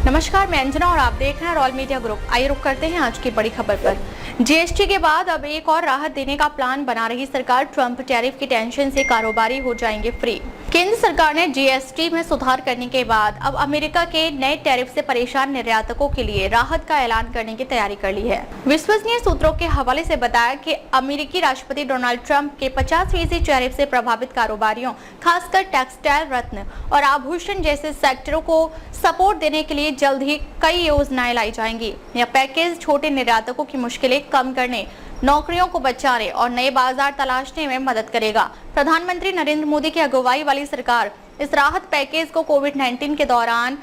नमस्कार, मैं अंजना और आप देख रहे हैं रॉयल मीडिया ग्रुप। आइए रुक करते हैं आज की बड़ी खबर पर। जीएसटी के बाद अब एक और राहत देने का प्लान बना रही सरकार। ट्रंप टैरिफ की टेंशन से कारोबारी हो जाएंगे फ्री। केंद्र सरकार ने जीएसटी में सुधार करने के बाद अब अमेरिका के नए टैरिफ से परेशान निर्यातकों के लिए राहत का ऐलान करने की तैयारी कर ली है। विश्वसनीय सूत्रों के हवाले से बताया कि अमेरिकी राष्ट्रपति डोनाल्ड ट्रंप के 50% टैरिफ से प्रभावित कारोबारियों, खासकर टेक्सटाइल, रत्न और आभूषण जैसे सेक्टरों को सपोर्ट देने के लिए जल्द ही कई योजनाएं लाई जाएंगी। यह पैकेज छोटे निर्यातकों की मुश्किलें कम करने, नौकरियों को बचाने और नए बाजार तलाशने में मदद करेगा। प्रधानमंत्री नरेंद्र मोदी की अगुवाई वाली सरकार इस राहत पैकेज को कोविड-19 के दौरान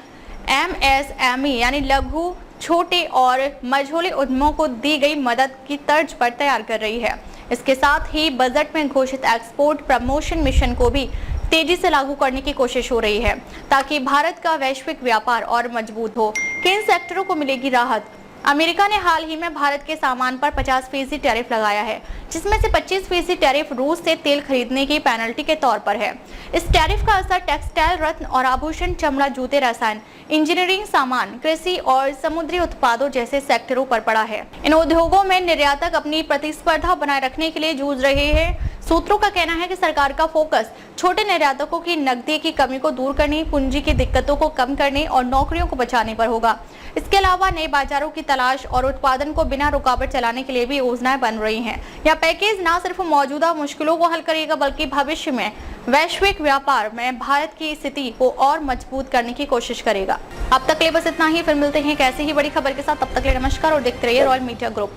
एमएसएमई यानी लघु, छोटे और मझोले उद्यमों को दी गई मदद की तर्ज पर तैयार कर रही है। इसके साथ ही बजट में घोषित एक्सपोर्ट प्रमोशन मिशन को भी तेजी से लागू करने की कोशिश हो रही है, ताकि भारत का वैश्विक व्यापार और मजबूत हो। किन सेक्टरों को मिलेगी राहत? अमेरिका ने हाल ही में भारत के सामान पर 50% टैरिफ लगाया है, जिसमें से 25% टैरिफ रूस से तेल खरीदने की पेनल्टी के तौर पर है। इस टैरिफ का असर टेक्सटाइल, रत्न और आभूषण, चमड़ा, जूते, रसायन, इंजीनियरिंग सामान, कृषि और समुद्री उत्पादों जैसे सेक्टरों पर पड़ा है। इन उद्योगों में निर्यातक अपनी प्रतिस्पर्धा बनाए रखने के लिए जूझ रहे हैं। सूत्रों का कहना है कि सरकार का फोकस छोटे निर्यातकों की नकदी की कमी को दूर करने, पूंजी की दिक्कतों को कम करने और नौकरियों को बचाने पर होगा। इसके अलावा नए बाजारों की तलाश और उत्पादन को बिना रुकावट चलाने के लिए भी योजनाएं बन रही हैं। यह पैकेज न सिर्फ मौजूदा मुश्किलों को हल करेगा, बल्कि भविष्य में वैश्विक व्यापार में भारत की स्थिति को और मजबूत करने की कोशिश करेगा। अब तक के लिए बस इतना ही। फिर मिलते हैं एक ऐसी ही बड़ी खबर के साथ। तब तक के लिए नमस्कार और देखते रहिए रॉयल मीडिया ग्रुप।